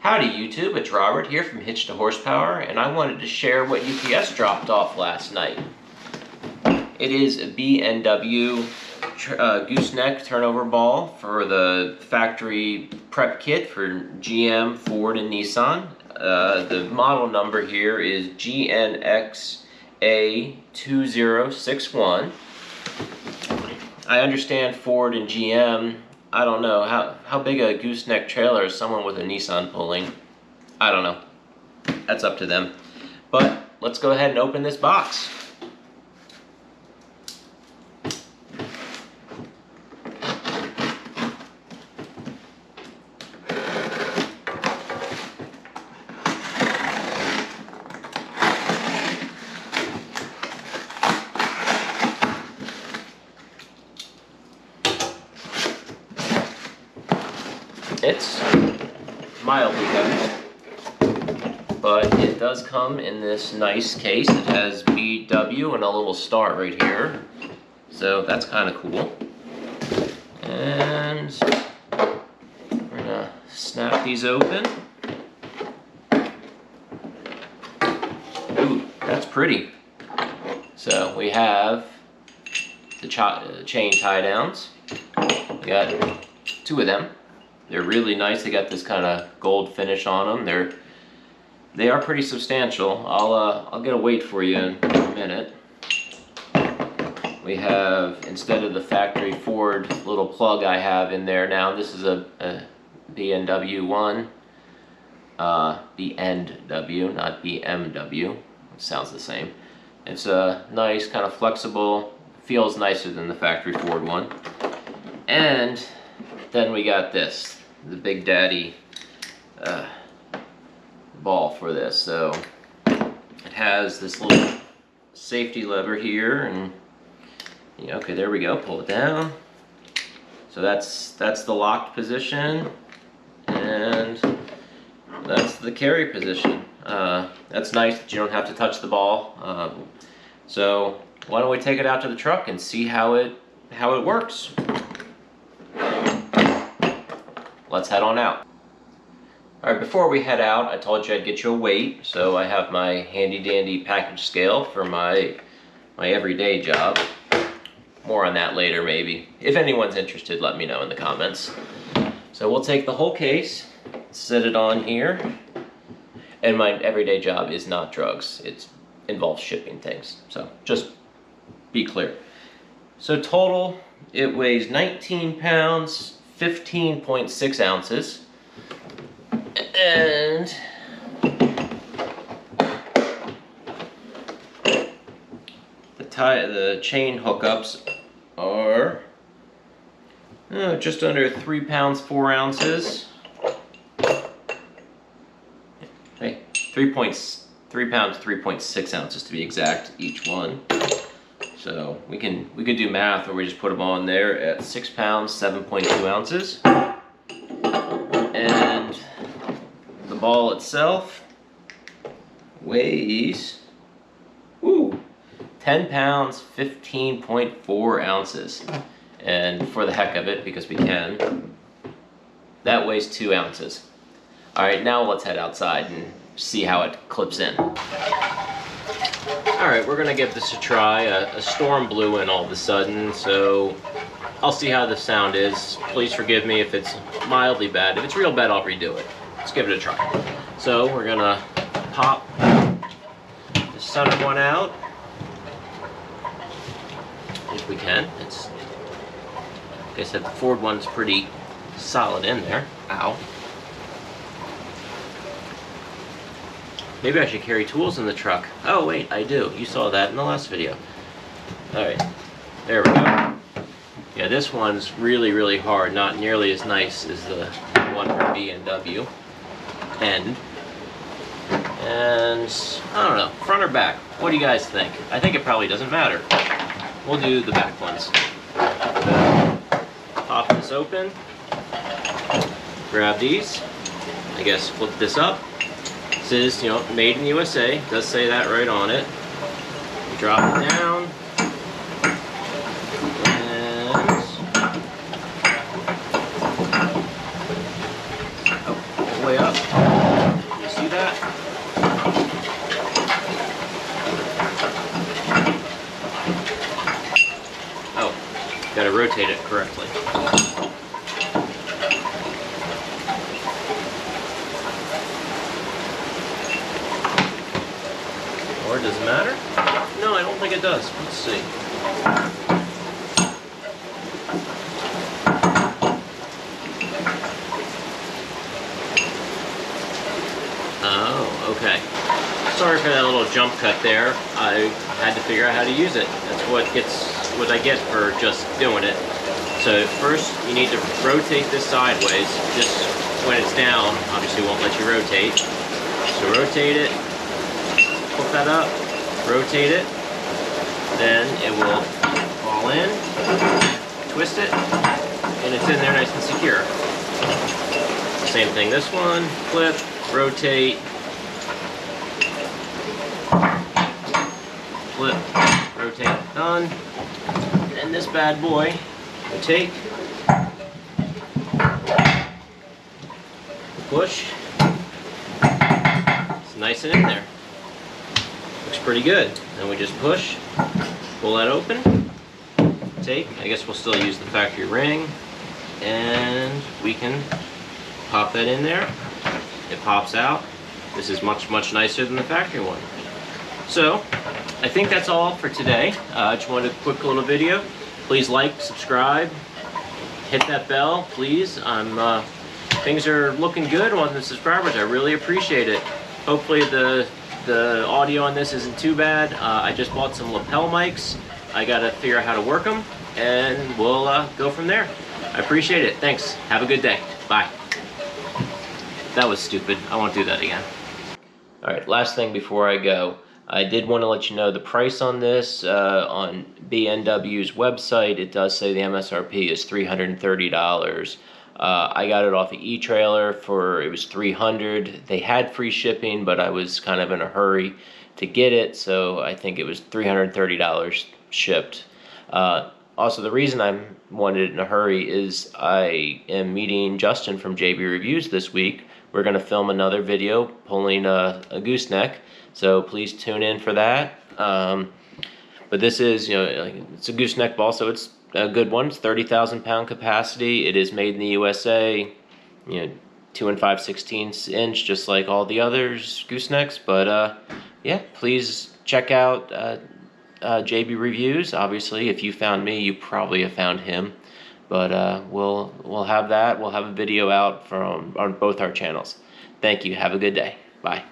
Howdy YouTube, it's Robert here from Hitch to Horsepower, and I wanted to share what UPS dropped off last night. It is a B&W Gooseneck turnover ball for the factory prep kit for GM, Ford, and Nissan. The model number here is GNXA2061. I understand Ford and GM, I don't know, how big a gooseneck trailer is someone with a Nissan pulling? I don't know. That's up to them. But let's go ahead and open this box. It's mildly heavy, but it does come in this nice case. It has BW and a little star right here, so that's kind of cool. And we're gonna snap these open. Ooh, that's pretty. So we have the chain tie downs. We got two of them. They're really nice. They got this kind of gold finish on them. They are pretty substantial. I'll get a weight for you in a minute. We have, instead of the factory Ford little plug I have in there now, this is a B&W one. B&W, not BMW. It sounds the same. It's a nice, kind of flexible, feels nicer than the factory Ford one. And then we got this, the Big Daddy ball for this. So it has this little safety lever here, and okay, there we go. Pull it down. So that's the locked position, and that's the carry position. That's nice that you don't have to touch the ball. So why don't we take it out to the truck and see how it works. Let's head on out. Alright, before we head out, I told you I'd get you a weight, so I have my handy dandy package scale for my everyday job. More on that later maybe. If anyone's interested, let me know in the comments. So we'll take the whole case, set it on here, and my everyday job is not drugs. It involves shipping things, so just be clear. So total, it weighs 19 pounds, 15.6 ounces, and the chain hookups are just under 3 pounds 4 ounces. Hey, 3 pounds 3.6 ounces to be exact, each one. So we could do math, or we just put them on there at 6 pounds 7.2 ounces. And the ball itself weighs 10 pounds 15.4 ounces. And for the heck of it, because we can, that weighs 2 ounces. Alright, now let's head outside and see how it clips in. Alright, we're gonna give this a try. A storm blew in all of a sudden, so I'll see how the sound is. Please forgive me if it's mildly bad. If it's real bad, I'll redo it. Let's give it a try. So we're gonna pop the center one out, if we can. Like I said, the Ford one's pretty solid in there. Ow. Maybe I should carry tools in the truck. Oh wait, I do. You saw that in the last video. Alright, there we go. Yeah, this one's really, really hard. Not nearly as nice as the one from B&W. And I don't know, front or back? What do you guys think? I think it probably doesn't matter. We'll do the back ones. Pop this open. Grab these. I guess flip this up. This is, made in USA. It does say that right on it. You drop it down. And way up. You see that? Oh, gotta rotate it correctly. Or does it matter? No, I don't think it does. Let's see. Oh, okay. Sorry for that little jump cut there. I had to figure out how to use it. That's what I get for just doing it. So first you need to rotate this sideways. Just when it's down, obviously won't let you rotate. So rotate it, flip that up, rotate it, then it will fall in, twist it, and it's in there nice and secure. Same thing this one, flip, rotate, flip, rotate, done. And this bad boy, we take, push, it's nice and in there. Looks pretty good. Then we just push, pull that open, take, I guess we'll still use the factory ring, and we can pop that in there. It pops out. This is much, much nicer than the factory one. So, I think that's all for today. I just wanted a quick little video. Please like, subscribe, hit that bell, please. Things are looking good on the subscribers. I really appreciate it. Hopefully the audio on this isn't too bad. I just bought some lapel mics. I gotta figure out how to work them, and we'll go from there. I appreciate it. Thanks. Have a good day. Bye. That was stupid. I won't do that again. Alright, last thing before I go. I did want to let you know the price on this. On BNW's website, it does say the MSRP is $330. I got it off of eTrailer for, it was $300. They had free shipping, but I was kind of in a hurry to get it, so I think it was $330 shipped. Also, the reason I wanted it in a hurry is I am meeting Justin from JB Reviews this week. We're going to film another video pulling a gooseneck, so please tune in for that. But this is, it's a gooseneck ball, so it's a good one. It's 30,000 pound capacity. It is made in the USA. 2 5/16 inch, just like all the others goosenecks. But yeah, please check out JB Reviews. Obviously, if you found me, you probably have found him. But we'll have that. We'll have a video out on both our channels. Thank you. Have a good day. Bye.